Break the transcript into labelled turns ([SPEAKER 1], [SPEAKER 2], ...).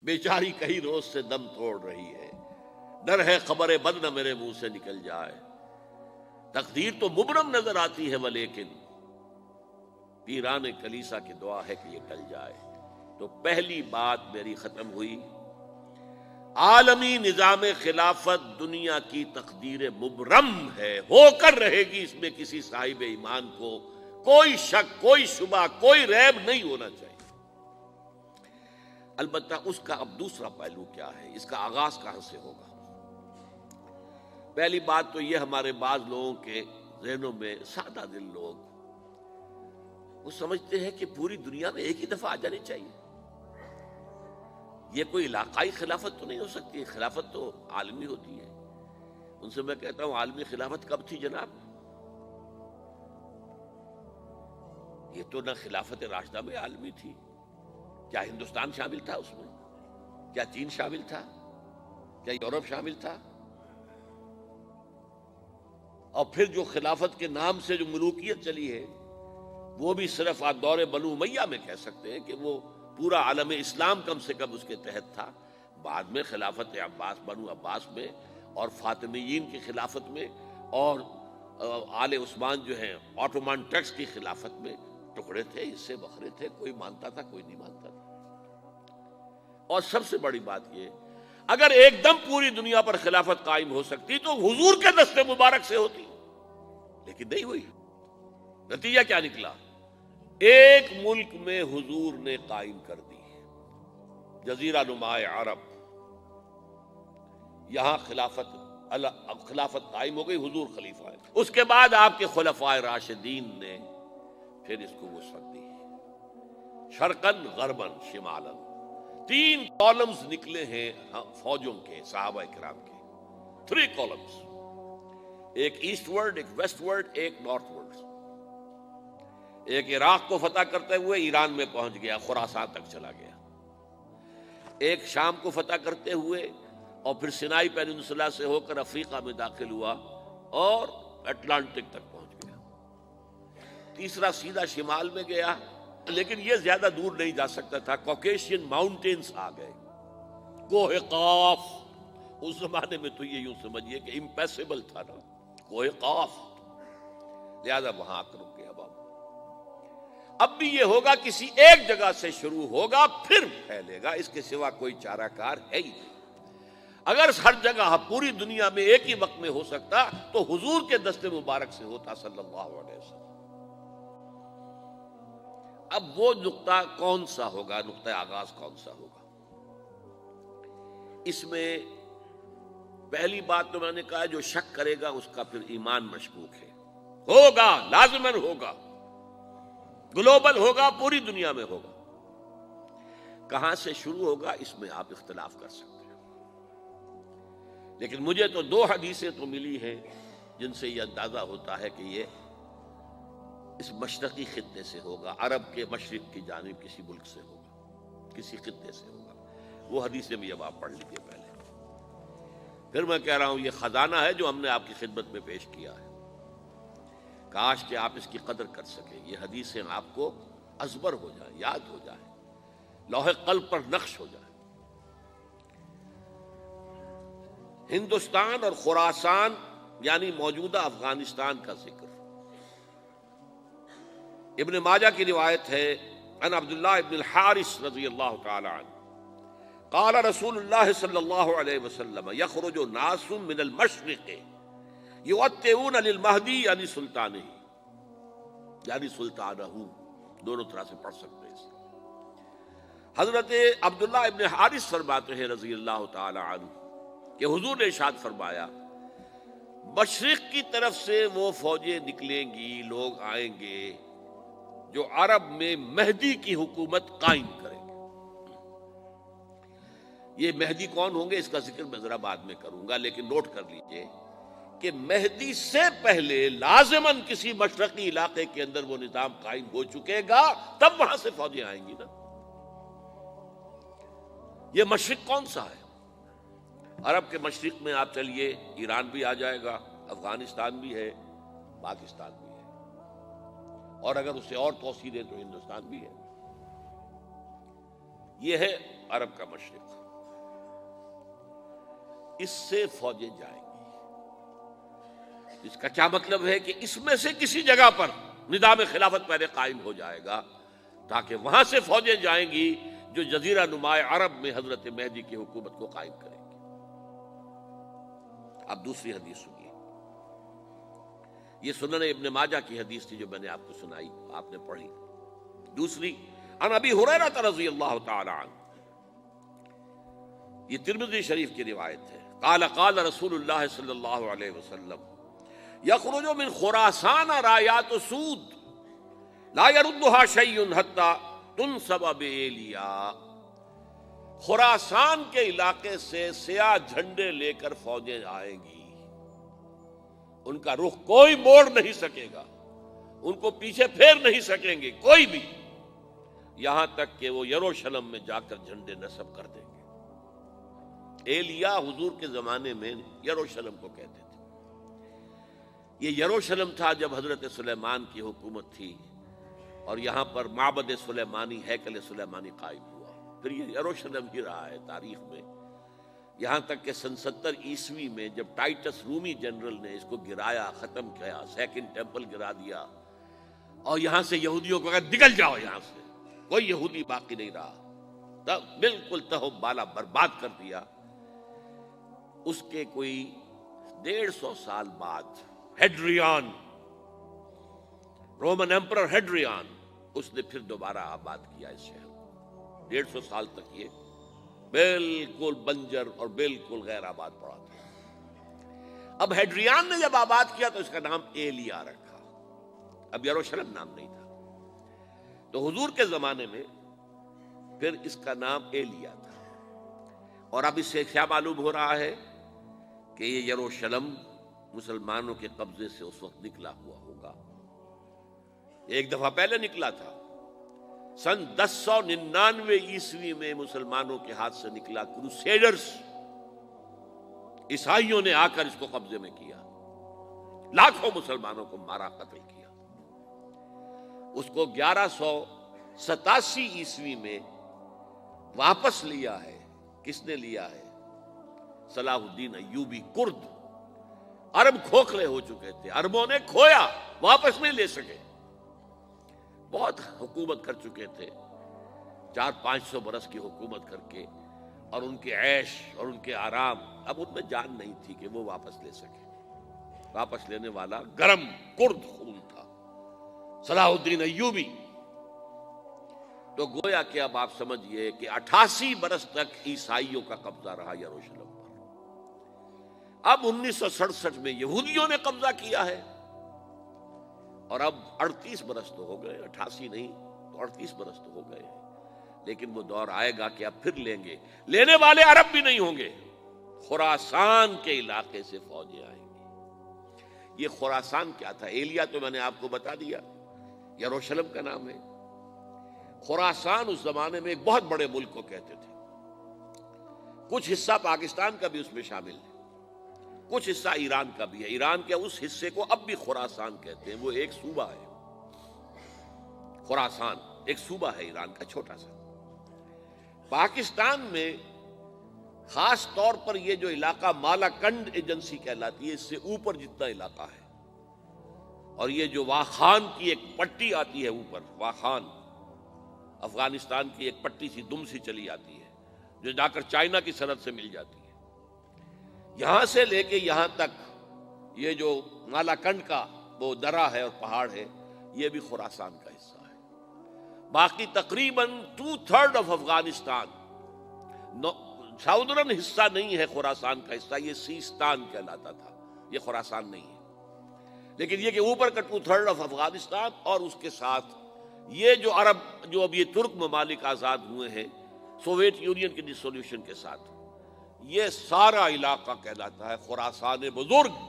[SPEAKER 1] بیچاری کئی روز سے دم توڑ رہی ہے، ڈر ہے خبر بد نہ میرے منہ سے نکل جائے، تقدیر تو مبرم نظر آتی ہے ولیکن پیران کلیسا کی دعا ہے کہ یہ ٹل جائے۔ تو پہلی بات میری ختم ہوئی، عالمی نظام خلافت دنیا کی تقدیر مبرم ہے، ہو کر رہے گی، اس میں کسی صاحب ایمان کو کوئی شک، کوئی شبہ، کوئی ریب نہیں ہونا چاہیے۔ البتہ اس کا اب دوسرا پہلو کیا ہے، اس کا آغاز کہاں سے ہوگا؟ پہلی بات تو یہ، ہمارے بعض لوگوں کے ذہنوں میں، سادہ دل لوگ وہ سمجھتے ہیں کہ پوری دنیا میں ایک ہی دفعہ آ جانی چاہیے، یہ کوئی علاقائی خلافت تو نہیں ہو سکتی، خلافت تو عالمی ہوتی ہے۔ ان سے میں کہتا ہوں عالمی خلافت کب تھی جناب؟ یہ تو نہ خلافت راشدہ میں عالمی تھی، کیا ہندوستان شامل تھا اس میں؟ کیا چین شامل تھا؟ کیا یورپ شامل تھا؟ اور پھر جو خلافت کے نام سے جو ملوکیت چلی ہے وہ بھی صرف آپ دور بنو امیہ میں کہہ سکتے ہیں کہ وہ پورا عالم اسلام کم سے کم اس کے تحت تھا۔ بعد میں خلافت عباس، بنو عباس میں اور فاطمیین کی خلافت میں اور آل عثمان جو ہیں آٹومان ٹرکس کی خلافت میں ٹکڑے تھے، حصے بکھرے تھے، کوئی مانتا تھا کوئی نہیں مانتا تھا۔ اور سب سے بڑی بات یہ، اگر ایک دم پوری دنیا پر خلافت قائم ہو سکتی تو حضور کے دست مبارک سے ہوتی، لیکن نہیں ہوئی۔ نتیجہ کیا نکلا؟ ایک ملک میں حضور نے قائم کر دی، جزیرہ نما عرب، یہاں خلافت قائم ہو گئی، حضور خلیفہ ہے۔ اس کے بعد آپ کے خلفائے راشدین نے پھر اس کو وسعت دی، شرقاً غرباً شمالاً، 3 کالمز نکلے ہیں فوجوں کے، صحابہ کرام کے، 3 کالمز، ایک ایسٹ ورڈ، ایک ویسٹ ورڈ، ایک نارتھ ورڈ۔ ایک عراق کو فتح کرتے ہوئے ایران میں پہنچ گیا، خراسان تک چلا گیا، ایک شام کو فتح کرتے ہوئے اور پھر سینائی پیننسولا سے ہو کر افریقہ میں داخل ہوا اور اٹلانٹک تک پہنچ گیا، تیسرا سیدھا شمال میں گیا، لیکن یہ زیادہ دور نہیں جا سکتا تھا، کوکیشین ماؤنٹینز آ گئے، کوہ قاف، اس زمانے میں تو یہ یوں سمجھیے کہ امپیسیبل تھا نا، کوہ قاف، لہذا وہاں آ کر رک گیا۔ اب بھی یہ ہوگا، کسی ایک جگہ سے شروع ہوگا پھر پھیلے گا، اس کے سوا کوئی چارہ کار ہے ہی نہیں۔ اگر ہر جگہ پوری دنیا میں ایک ہی وقت میں ہو سکتا تو حضور کے دست مبارک سے ہوتا صلی اللہ علیہ وسلم۔ اب وہ نقطہ کون سا ہوگا، نقطہ آغاز کون سا ہوگا؟ اس میں پہلی بات تو میں نے کہا، جو شک کرے گا اس کا پھر ایمان مشکوک ہے، ہوگا، لازماً ہوگا، گلوبل ہوگا، پوری دنیا میں ہوگا۔ کہاں سے شروع ہوگا اس میں آپ اختلاف کر سکتے ہیں، لیکن مجھے تو 2 حدیثیں تو ملی ہیں جن سے یہ اندازہ ہوتا ہے کہ یہ اس مشرقی خطے سے ہوگا، عرب کے مشرق کی جانب کسی ملک سے ہوگا، کسی خطے سے ہوگا۔ وہ حدیثیں بھی اب آپ پڑھ لیجیے پہلے، پھر میں کہہ رہا ہوں یہ خزانہ ہے جو ہم نے آپ کی خدمت میں پیش کیا ہے، کاش کہ آپ اس کی قدر کر سکیں، یہ حدیثیں آپ کو ازبر ہو جائیں، یاد ہو جائیں، لوح قلب پر نقش ہو جائیں۔ ہندوستان اور خراسان یعنی موجودہ افغانستان کا ذکر ابن ماجہ کی روایت ہے، عن عبداللہ ابن الحارث رضی اللہ تعالی عنہ قال رسول اللہ صلی اللہ علیہ وسلم یخرج ناس من المشرق یوطئون للمہدی یعنی سلطانہ، یعنی سلطانہ، دونوں طرح سے پڑھ سکتے ہیں۔ حضرت عبداللہ ابن حارث فرماتے ہیں رضی اللہ تعالی عنہ کہ حضور نے ارشاد فرمایا، مشرق کی طرف سے وہ فوجیں نکلیں گی، لوگ آئیں گے جو عرب میں مہدی کی حکومت قائم کریں گے۔ یہ مہدی کون ہوں گے اس کا ذکر میں ذرا بعد میں کروں گا، لیکن نوٹ کر لیجئے کہ مہدی سے پہلے لازماً کسی مشرقی علاقے کے اندر وہ نظام قائم ہو چکے گا، تب وہاں سے فوجیں آئیں گی نا۔ یہ مشرق کون سا ہے؟ عرب کے مشرق میں آپ چلیے، ایران بھی آ جائے گا، افغانستان بھی ہے، پاکستان بھی ہے، اور اگر اسے اور توسیع دیں تو ہندوستان بھی ہے۔ یہ ہے عرب کا مشرق، اس سے فوجیں جائیں گی۔ اس کا کیا مطلب ہے کہ اس میں سے کسی جگہ پر نظام خلافت پہلے قائم ہو جائے گا، تاکہ وہاں سے فوجیں جائیں گی جو جزیرہ نما عرب میں حضرت مہدی کی حکومت کو قائم کریں گی۔ اب دوسری حدیث سنیے، یہ سنن ابن ماجہ کی حدیث تھی جو میں نے آپ کو سنائی، آپ نے پڑھی۔ دوسری، عن ابی ہریرہ رضی اللہ تعالی عنہ، یہ ترمذی شریف کی روایت ہے، قال قال رسول اللہ صلی اللہ علیہ وسلم یخرج من خراسان رایات سود لا يردها شیء حتی تنصب بإیلیا، خراسان کے علاقے سے سیاہ جھنڈے لے کر فوجیں آئیں گی، ان کا رخ کوئی موڑ نہیں سکے گا، ان کو پیچھے پھیر نہیں سکیں گے کوئی بھی، یہاں تک کہ وہ یروشلم میں جا کر جھنڈے نصب کر دیں گے۔ ایلیا حضور کے زمانے میں یروشلم کو کہتے تھے۔ یہ یروشلم تھا جب حضرت سلیمان کی حکومت تھی، اور یہاں پر معبد سلیمانی، ہیکل سلیمانی قائم ہوا، پھر یہ یروشلم ہی رہا ہے تاریخ میں، یہاں تک کہ سن 70 عیسوی میں جب ٹائٹس رومی جنرل نے اس کو گرایا، ختم کیا، سیکنڈ ٹیمپل گرا دیا، اور یہاں سے یہودیوں کو کہا نکل جاؤ یہاں سے، کوئی یہودی باقی نہیں رہا، تب بالکل تہو بالا برباد کر دیا۔ اس کے کوئی 150 سال بعد ہیڈریان، رومن ایمپرر ہیڈریان، اس نے پھر دوبارہ آباد کیا اس شہر کو۔ 150 سال تک یہ بالکل بنجر اور بالکل غیر آباد پڑا تھا۔ اب ہیڈریان نے جب آباد کیا تو اس کا نام ایلیا رکھا، اب یروشلم نام نہیں تھا، تو حضور کے زمانے میں پھر اس کا نام ایلیا تھا۔ اور اب اس سے کیا معلوم ہو رہا ہے کہ یہ یروشلم مسلمانوں کے قبضے سے اس وقت نکلا ہوا ہوگا، ایک دفعہ پہلے نکلا تھا، سن 1099 عیسوی میں مسلمانوں کے ہاتھ سے نکلا، کروسیڈرز عیسائیوں نے آ کر اس کو قبضے میں کیا، لاکھوں مسلمانوں کو مارا، قتل کیا۔ اس کو 1187 عیسوی میں واپس لیا ہے، کس نے لیا ہے؟ صلاح الدین ایوبی، کرد، عرب کھوکھلے ہو چکے تھے، عربوں نے کھویا، واپس نہیں لے سکے، بہت حکومت کر چکے تھے، 400-500 برس کی حکومت کر کے، اور ان کے عیش اور ان کے آرام، اب ان میں جان نہیں تھی کہ وہ واپس لے سکے۔ واپس لینے والا گرم کرد خون تھا، صلاح الدین ایوبی۔ تو گویا کہ اب آپ سمجھئے کہ 88 برس تک عیسائیوں کا قبضہ رہا یروشلم پر۔ اب 1967 میں یہودیوں نے قبضہ کیا ہے، اور اب 38 برس تو ہو گئے، 88 نہیں تو 38 برس تو ہو گئے ہیں، لیکن وہ دور آئے گا کہ اب پھر لیں گے، لینے والے عرب بھی نہیں ہوں گے، خراسان کے علاقے سے فوجیں آئیں گی۔ یہ خراسان کیا تھا؟ ایلیا تو میں نے آپ کو بتا دیا، یروشلم کا نام ہے۔ خراسان اس زمانے میں ایک بہت بڑے ملک کو کہتے تھے، کچھ حصہ پاکستان کا بھی اس میں شامل ہے، کچھ حصہ ایران کا بھی ہے، ایران کے اس حصے کو اب بھی خراسان کہتے ہیں، وہ ایک صوبہ ہے، خراسان ایک صوبہ ہے ایران کا چھوٹا سا۔ پاکستان میں خاص طور پر یہ جو علاقہ مالا کنڈ ایجنسی کہلاتی ہے، اس سے اوپر جتنا علاقہ ہے، اور یہ جو واخان کی ایک پٹی آتی ہے اوپر، واخان افغانستان کی ایک پٹی سی دم سی چلی آتی ہے جو جا کر چائنا کی سرحد سے مل جاتی ہے، یہاں سے لے کے یہاں تک یہ جو مالا کنڈ کا وہ درہ ہے اور پہاڑ ہے، یہ بھی خراسان کا حصہ ہے۔ باقی تقریباً 2/3 آف افغانستان ساؤدرن حصہ نہیں ہے خراسان کا حصہ، یہ سیستان کہلاتا تھا، یہ خراسان نہیں ہے، لیکن یہ کہ اوپر کا 2/3 آف افغانستان، اور اس کے ساتھ یہ جو عرب، جو اب یہ ترک ممالک آزاد ہوئے ہیں سوویت یونین کی ڈسولوشن کے ساتھ، یہ سارا علاقہ کہلاتا ہے خراسان بزرگ۔